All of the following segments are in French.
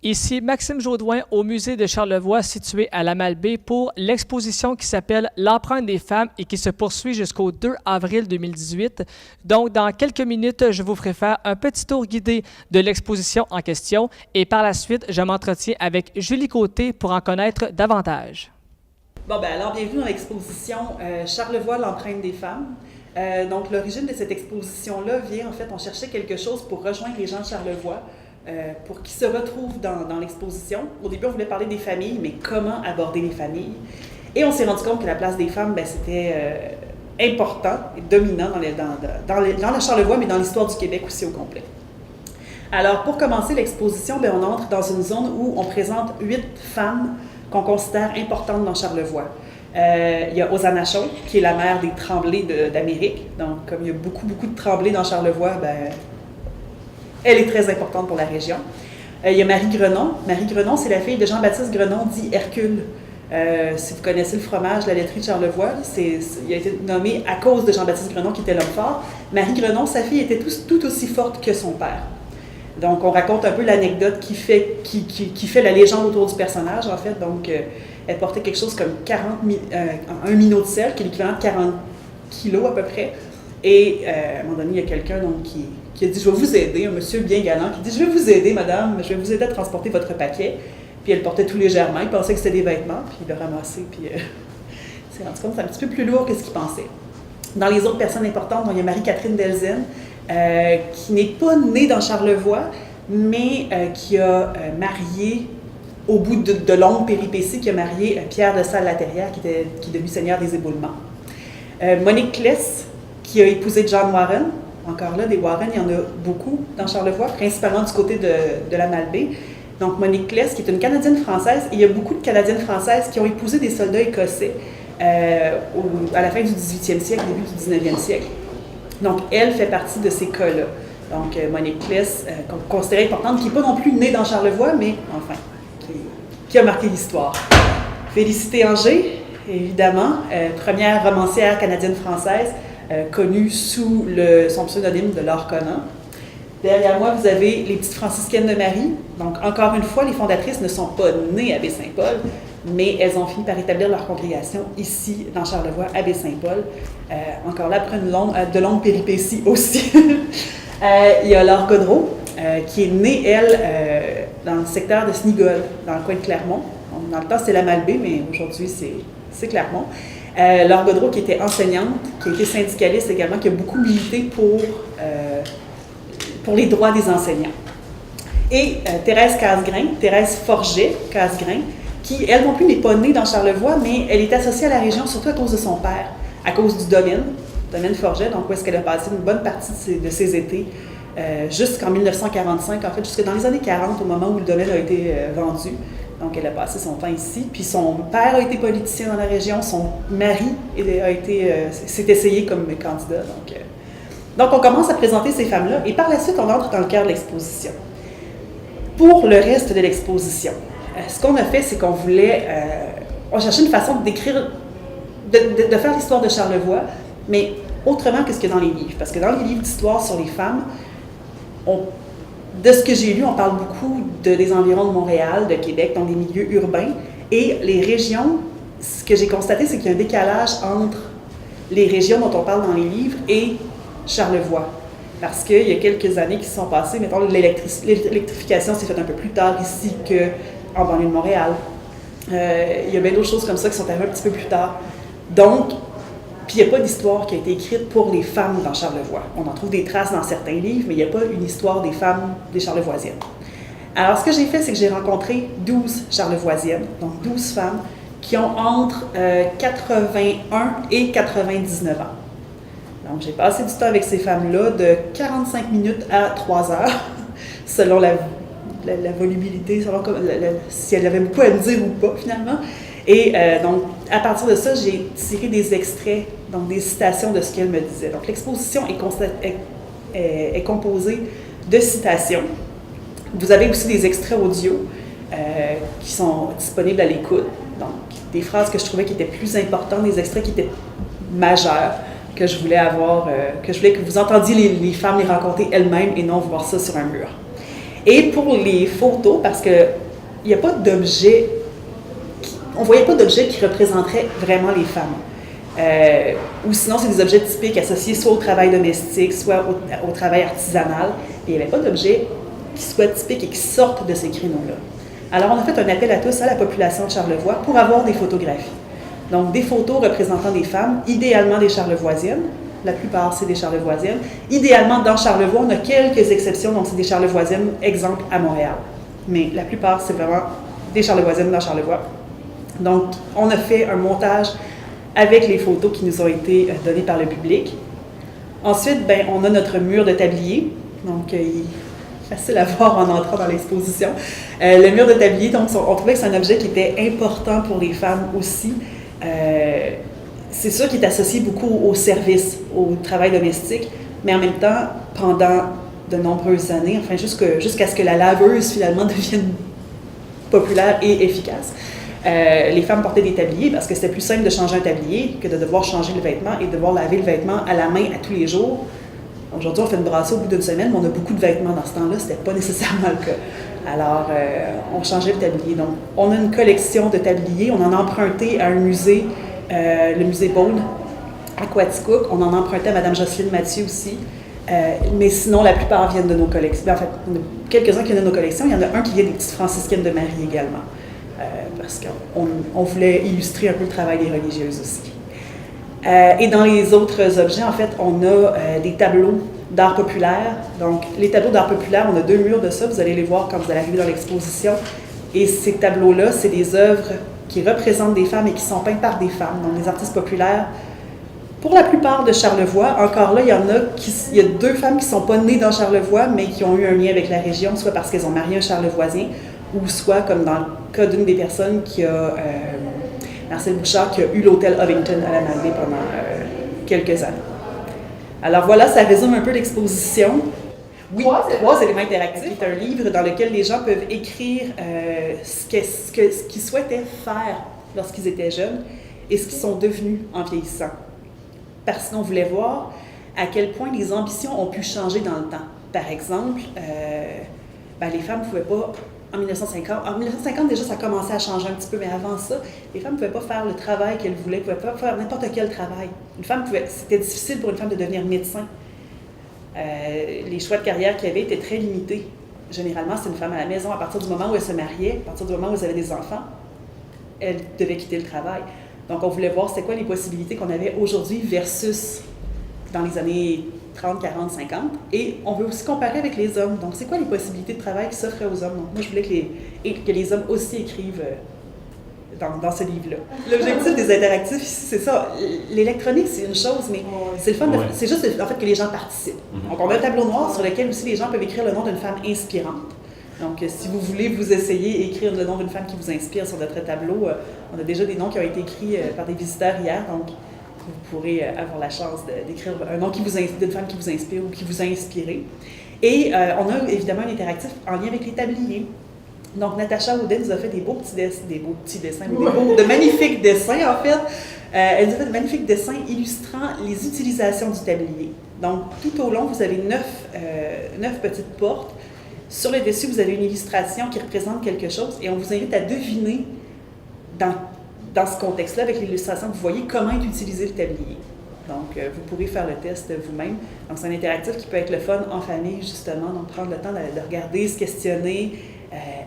Ici Maxime Jaudoin au musée de Charlevoix situé à la Malbaie pour l'exposition qui s'appelle L'empreinte des femmes et qui se poursuit jusqu'au 2 avril 2018. Donc, dans quelques minutes, je vous ferai faire un petit tour guidé de l'exposition en question et par la suite, je m'entretiens avec Julie Côté pour en connaître davantage. Bon, ben alors, bienvenue dans l'exposition Charlevoix, l'empreinte des femmes. Donc, l'origine de cette exposition-là vient, en fait, on cherchait quelque chose pour rejoindre les gens de Charlevoix, pour qu'ils se retrouvent dans l'exposition. Au début, on voulait parler des familles, mais comment aborder les familles? Et on s'est rendu compte que la place des femmes, ben, c'était important et dominant dans la Charlevoix, mais dans l'histoire du Québec aussi au complet. Alors, pour commencer l'exposition, ben, on entre dans une zone où on présente 8 femmes qu'on considère importantes dans Charlevoix. Il y a Hosanna Shaw, qui est la mère des Tremblay d'Amérique. Donc, comme il y a beaucoup de Tremblay dans Charlevoix, ben, elle est très importante pour la région. Il y a Marie Grenon. Marie Grenon, c'est la fille de Jean-Baptiste Grenon, dit Hercule. Si vous connaissez le fromage, la laiterie de Charlevoix, il a été nommé à cause de Jean-Baptiste Grenon, qui était l'homme fort. Marie Grenon, sa fille, était tout aussi forte que son père. Donc, on raconte un peu l'anecdote qui fait la légende autour du personnage, en fait. Donc, elle portait quelque chose comme un minot de sel, qui est l'équivalent de 40 kilos à peu près. Et à un moment donné, il y a quelqu'un qui a dit « Je vais vous aider », un monsieur bien galant, qui dit « Je vais vous aider, madame, je vais vous aider à transporter votre paquet ». Puis elle portait tout légèrement, il pensait que c'était des vêtements, puis il l'a ramassé, puis il s'est rendu compte que c'est un petit peu plus lourd que ce qu'il pensait. Dans les autres personnes importantes, il y a Marie-Catherine Delzenne, qui n'est pas née dans Charlevoix, mais qui a marié, au bout de longues péripéties, qui a marié Pierre de Salles-Laterrière, qui est devenu seigneur des Éboulements. Monique Kless, qui a épousé John Warren. Encore là, des Warren, il y en a beaucoup dans Charlevoix, principalement du côté de la Malbaie. Donc, Monique Kless, qui est une Canadienne-Française, et il y a beaucoup de Canadiennes-Françaises qui ont épousé des soldats écossais à la fin du 18e siècle, début du 19e siècle. Donc, elle fait partie de ces cas-là. Donc, Monique Kless, considérée importante, qui n'est pas non plus née dans Charlevoix, mais enfin, qui a marqué l'histoire. Félicité Anger, évidemment, première romancière canadienne-française, connue sous son pseudonyme de Laure Conant. Derrière moi, vous avez les petites franciscaines de Marie. Donc, encore une fois, les fondatrices ne sont pas nées à Baie-Saint-Paul, mais elles ont fini par établir leur congrégation ici, dans Charlevoix, à Baie-Saint-Paul. Encore là, après de longues péripéties aussi. Il y a Laure Godreau, qui est née, elle, dans le secteur de Snigol, dans le coin de Clermont. Dans le temps, c'était la Malbaie, mais aujourd'hui, c'est Clermont. Laure Godreau, qui était enseignante, qui a été syndicaliste également, qui a beaucoup milité pour les droits des enseignants. Et Thérèse Forget-Casgrain, qui, elle non plus, n'est pas née dans Charlevoix, mais elle est associée à la région surtout à cause de son père, à cause du domaine Forget, donc où est-ce qu'elle a passé une bonne partie de ses étés, jusqu'en 1945, en fait, jusque dans les années 40, au moment où le domaine a été vendu. Donc, elle a passé son temps ici. Puis son père a été politicien dans la région, son mari s'est essayé comme candidat. Donc, on commence à présenter ces femmes-là et par la suite, on entre dans le cœur de l'exposition. Pour le reste de l'exposition, ce qu'on a fait, c'est qu'on on cherchait une façon de décrire, de faire l'histoire de Charlevoix, mais autrement que ce qu'il y a dans les livres. Parce que dans les livres d'histoire sur les femmes, de ce que j'ai lu, on parle beaucoup des environs de Montréal, de Québec, dans des milieux urbains. Et les régions, ce que j'ai constaté, c'est qu'il y a un décalage entre les régions dont on parle dans les livres et Charlevoix. Parce qu'il y a quelques années qui se sont passées, mettons, l'électrification s'est faite un peu plus tard ici qu'en banlieue de Montréal. Il y a bien d'autres choses comme ça qui sont arrivées un petit peu plus tard. Donc, puis il n'y a pas d'histoire qui a été écrite pour les femmes dans Charlevoix. On en trouve des traces dans certains livres, mais il n'y a pas une histoire des femmes des Charlevoisiennes. Alors, ce que j'ai fait, c'est que j'ai rencontré 12 Charlevoisiennes, donc 12 femmes, qui ont entre 81 et 99 ans. Donc, j'ai passé du temps avec ces femmes-là de 45 minutes à 3 heures, selon la volubilité, selon si elles avaient beaucoup à me dire ou pas, finalement. Et donc, à partir de ça, j'ai tiré des extraits, donc des citations de ce qu'elle me disait. Donc, l'exposition est composée de citations. Vous avez aussi des extraits audio qui sont disponibles à l'écoute. Donc, des phrases que je trouvais qui étaient plus importantes, des extraits qui étaient majeurs. que je voulais avoir, que je voulais que vous entendiez les femmes les raconter elles-mêmes et non voir ça sur un mur. Et pour les photos, parce qu'il n'y a pas d'objet, on ne voyait pas d'objet qui représenterait vraiment les femmes. Ou sinon, c'est des objets typiques associés soit au travail domestique, soit au travail artisanal. Et il n'y avait pas d'objets qui soient typiques et qui sortent de ces créneaux-là. Alors, on a fait un appel à tous, à la population de Charlevoix, pour avoir des photographies. Donc, des photos représentant des femmes, idéalement des Charlevoisiennes. La plupart, c'est des Charlevoisiennes. Idéalement, dans Charlevoix, on a quelques exceptions, donc c'est des Charlevoisiennes, exemple, à Montréal. Mais la plupart, c'est vraiment des Charlevoisiennes dans Charlevoix. Donc, on a fait un montage avec les photos qui nous ont été données par le public. Ensuite, ben, on a notre mur de tablier. Donc, il est facile à voir en entrant dans l'exposition. Le mur de tablier, donc, on trouvait que c'est un objet qui était important pour les femmes aussi. C'est sûr qu'il est associé beaucoup au service, au travail domestique, mais en même temps, pendant de nombreuses années, enfin jusqu'à ce que la laveuse finalement devienne populaire et efficace, les femmes portaient des tabliers parce que c'était plus simple de changer un tablier que de devoir changer le vêtement et de devoir laver le vêtement à la main à tous les jours. Aujourd'hui, on fait une brassée au bout d'une semaine, mais on a beaucoup de vêtements dans ce temps-là, c'était pas nécessairement le cas. Alors, on changeait le tablier. Donc, on a une collection de tabliers, on en a emprunté à un musée, le musée Baude à Quaticook. On en a emprunté à Mme Jocelyne Mathieu aussi. Mais sinon, la plupart viennent de nos collections. En fait, on a quelques-uns qui viennent de nos collections. Il y en a un qui vient des petites franciscaines de Marie également. Parce qu'on voulait illustrer un peu le travail des religieuses aussi. Et dans les autres objets, en fait, on a des tableaux d'art populaire. Donc, les tableaux d'art populaire, on a 2 murs de ça. Vous allez les voir quand vous allez arriver dans l'exposition. Et ces tableaux-là, c'est des œuvres qui représentent des femmes et qui sont peintes par des femmes, donc des artistes populaires. Pour la plupart de Charlevoix, encore là, il y a 2 femmes qui ne sont pas nées dans Charlevoix, mais qui ont eu un lien avec la région, soit parce qu'elles ont marié un Charlevoisien, ou soit, comme dans le cas d'une des personnes qui a, Marcel Bouchard, qui a eu l'hôtel Ovington à la Malbaie pendant quelques années. Alors voilà, ça résume un peu l'exposition. Oui, 3 éléments interactifs. C'est un livre dans lequel les gens peuvent écrire ce qu'ils souhaitaient faire lorsqu'ils étaient jeunes et ce qu'ils sont devenus en vieillissant. Parce qu'on voulait voir à quel point les ambitions ont pu changer dans le temps. Par exemple, les femmes ne pouvaient pas, en 1950 déjà ça commençait à changer un petit peu, mais avant ça, les femmes ne pouvaient pas faire le travail qu'elles voulaient, ne pouvaient pas faire n'importe quel travail. C'était difficile pour une femme de devenir médecin. Les choix de carrière qu'il y avait étaient très limités. Généralement, c'est une femme à la maison. À partir du moment où elle se mariait, à partir du moment où elle avait des enfants, elle devait quitter le travail. Donc, on voulait voir c'était quoi les possibilités qu'on avait aujourd'hui versus dans les années 30, 40, 50. Et on veut aussi comparer avec les hommes. Donc, c'est quoi les possibilités de travail qui s'offraient aux hommes? Donc, moi, je voulais que les hommes aussi écrivent dans ce livre-là. L'objectif des interactifs ici, c'est ça. L'électronique, c'est une chose, mais c'est le fun. C'est juste en fait que les gens participent. Donc, on a un tableau noir sur lequel aussi les gens peuvent écrire le nom d'une femme inspirante. Donc, si vous voulez vous essayer à écrire le nom d'une femme qui vous inspire sur notre tableau, on a déjà des noms qui ont été écrits par des visiteurs hier, donc vous pourrez avoir la chance d'écrire un nom d'une femme qui vous inspire ou qui vous a inspiré. Et on a évidemment un interactif en lien avec les tabliers. Donc, Natacha Audet nous a fait de magnifiques dessins, en fait. Elle nous a fait de magnifiques dessins illustrant les utilisations du tablier. Donc, tout au long, vous avez 9 petites portes. Sur le dessus, vous avez une illustration qui représente quelque chose et on vous invite à deviner dans ce contexte-là, avec l'illustration que vous voyez, comment est utilisé le tablier. Donc, vous pourrez faire le test vous-même. Donc, c'est un interactif qui peut être le fun en famille, justement. Donc, prendre le temps de regarder, se questionner,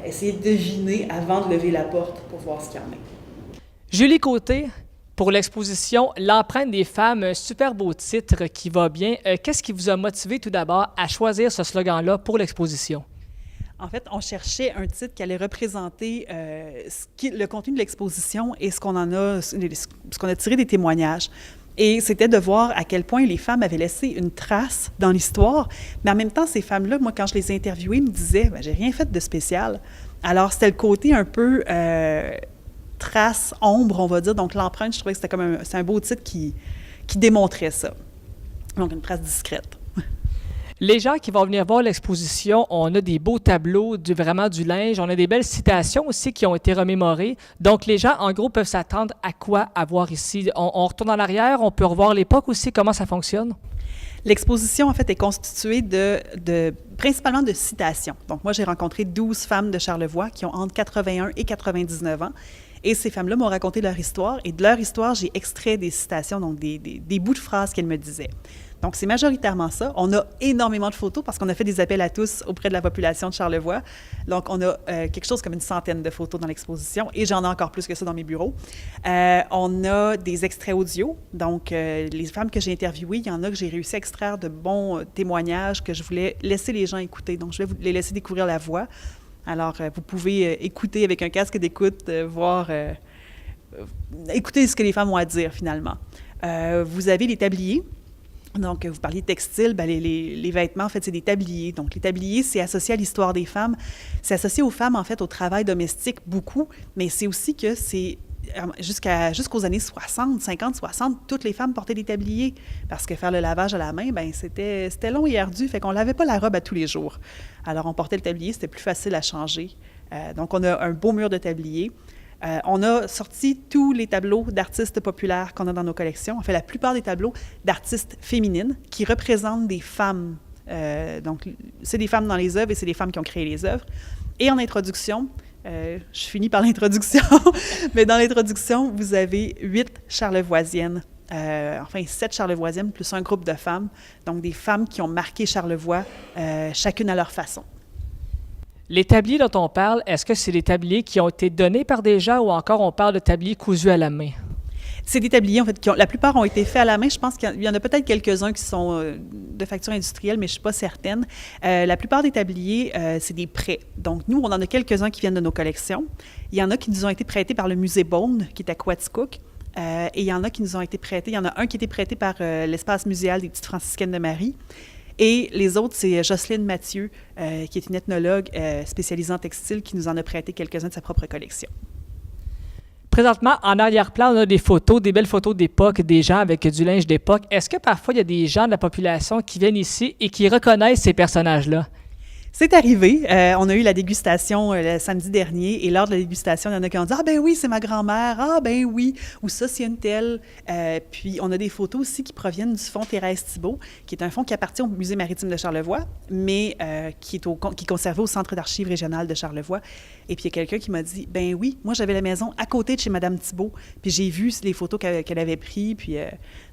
essayer de deviner avant de lever la porte pour voir ce qu'il y en a. Julie Côté, pour l'exposition L'empreinte des femmes, un super beau titre qui va bien. Qu'est-ce qui vous a motivé tout d'abord à choisir ce slogan-là pour l'exposition? En fait, on cherchait un titre qui allait représenter le contenu de l'exposition et ce qu'on a tiré des témoignages. Et c'était de voir à quel point les femmes avaient laissé une trace dans l'histoire. Mais en même temps, ces femmes-là, moi, quand je les ai interviewées, me disaient « j'ai rien fait de spécial ». Alors, c'était le côté un peu trace, ombre, on va dire. Donc, l'empreinte, je trouvais que c'est un beau titre qui démontrait ça. Donc, une trace discrète. Les gens qui vont venir voir l'exposition, on a des beaux tableaux, vraiment du linge, on a des belles citations aussi qui ont été remémorées. Donc, les gens, en gros, peuvent s'attendre à quoi à voir ici. On retourne en arrière, on peut revoir l'époque aussi, comment ça fonctionne? L'exposition, en fait, est constituée principalement de citations. Donc, moi, j'ai rencontré 12 femmes de Charlevoix qui ont entre 81 et 99 ans. Et ces femmes-là m'ont raconté leur histoire. Et de leur histoire, j'ai extrait des citations, donc des bouts de phrases qu'elles me disaient. Donc, c'est majoritairement ça. On a énormément de photos parce qu'on a fait des appels à tous auprès de la population de Charlevoix. Donc, on a quelque chose comme une centaine de photos dans l'exposition et j'en ai encore plus que ça dans mes bureaux. On a des extraits audio. Donc, les femmes que j'ai interviewées, il y en a que j'ai réussi à extraire de bons témoignages que je voulais laisser les gens écouter. Donc, je vais les laisser découvrir la voix. Alors, vous pouvez écouter avec un casque d'écoute, écouter ce que les femmes ont à dire finalement. Vous avez les tabliers. Donc, vous parliez de textile, bien, les vêtements, en fait, c'est des tabliers. Donc, les tabliers, c'est associé à l'histoire des femmes. C'est associé aux femmes, en fait, au travail domestique, beaucoup, mais c'est aussi que c'est jusqu'aux années 60, 50, 60, toutes les femmes portaient des tabliers parce que faire le lavage à la main, bien, c'était long et ardu, fait qu'on ne lavait pas la robe à tous les jours. Alors, on portait le tablier, c'était plus facile à changer. Donc, on a un beau mur de tabliers. On a sorti tous les tableaux d'artistes populaires qu'on a dans nos collections. On fait la plupart des tableaux d'artistes féminines qui représentent des femmes. Donc, c'est des femmes dans les œuvres et c'est des femmes qui ont créé les œuvres. Et en introduction, je finis par l'introduction, mais dans l'introduction, vous avez 8 charlevoisiennes. 7 charlevoisiennes plus un groupe de femmes. Donc, des femmes qui ont marqué Charlevoix, chacune à leur façon. Les tabliers dont on parle, est-ce que c'est des tabliers qui ont été donnés par des gens ou encore on parle de tabliers cousus à la main? C'est des tabliers, en fait, la plupart ont été faits à la main. Je pense qu'il y en a peut-être quelques-uns qui sont de facture industrielle, mais je ne suis pas certaine. La plupart des tabliers, c'est des prêts. Donc, nous, on en a quelques-uns qui viennent de nos collections. Il y en a qui nous ont été prêtés par le musée Beaune, qui est à Coaticook. Et il y en a qui nous ont été prêtés. Il y en a un qui a été prêté par l'espace muséal des Petites Franciscaines de Marie. Et les autres, c'est Jocelyne Mathieu, qui est une ethnologue spécialisée en textile, qui nous en a prêté quelques-uns de sa propre collection. Présentement, en arrière-plan, on a des photos, des belles photos d'époque, des gens avec du linge d'époque. Est-ce que parfois, il y a des gens de la population qui viennent ici et qui reconnaissent ces personnages-là? C'est arrivé. On a eu la dégustation le samedi dernier et lors de la dégustation, il y en a qui ont dit « Ah ben oui, c'est ma grand-mère. Ah ben oui. » Ou « Ça, c'est une telle. » Puis, on a des photos aussi qui proviennent du fonds Thérèse Thibault, qui est un fonds qui appartient au Musée maritime de Charlevoix, mais qui est conservé au Centre d'archives régional de Charlevoix. Et puis, il y a quelqu'un qui m'a dit « Ben oui, moi, j'avais la maison à côté de chez Madame Thibault, puis j'ai vu les photos qu'elle avait prises. » Puis,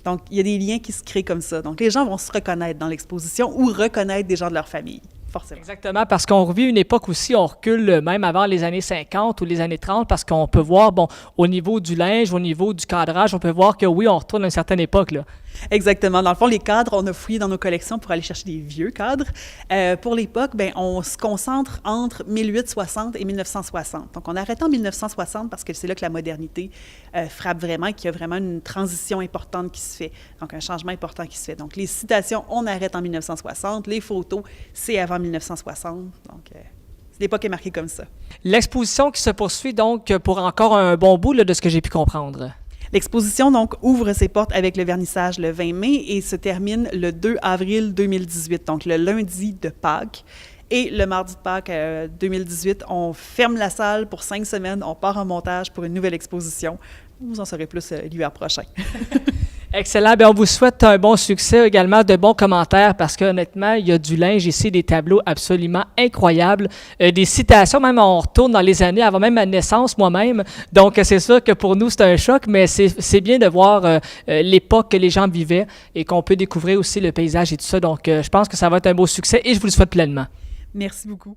donc, il y a des liens qui se créent comme ça. Donc, les gens vont se reconnaître dans l'exposition ou reconnaître des gens de leur famille. Forcément. Exactement, parce qu'on revit une époque aussi, on recule même avant les années 50 ou les années 30, parce qu'on peut voir, bon, au niveau du linge, au niveau du cadrage, on peut voir que oui, on retourne à une certaine époque, là. Exactement. Dans le fond, les cadres, on a fouillé dans nos collections pour aller chercher des vieux cadres. Pour l'époque, bien, on se concentre entre 1860 et 1960. Donc, on arrête en 1960 parce que c'est là que la modernité frappe vraiment et qu'il y a vraiment une transition importante qui se fait. Donc, un changement important qui se fait. Donc, les citations, on arrête en 1960. Les photos, c'est avant 1960. Donc, l'époque est marquée comme ça. L'exposition qui se poursuit donc pour encore un bon bout là, de ce que j'ai pu comprendre. L'exposition, donc, ouvre ses portes avec le vernissage le 20 mai et se termine le 2 avril 2018, donc le lundi de Pâques. Et le mardi de Pâques 2018, on ferme la salle pour 5 semaines, on part en montage pour une nouvelle exposition. Vous en saurez plus l'hiver prochain. Excellent. Bien, on vous souhaite un bon succès, également de bons commentaires parce qu'honnêtement, il y a du linge ici, des tableaux absolument incroyables, des citations, même on retourne dans les années avant même ma naissance moi-même. Donc, c'est sûr que pour nous, c'est un choc, mais c'est bien de voir l'époque que les gens vivaient et qu'on peut découvrir aussi le paysage et tout ça. Donc, je pense que ça va être un beau succès et je vous le souhaite pleinement. Merci beaucoup.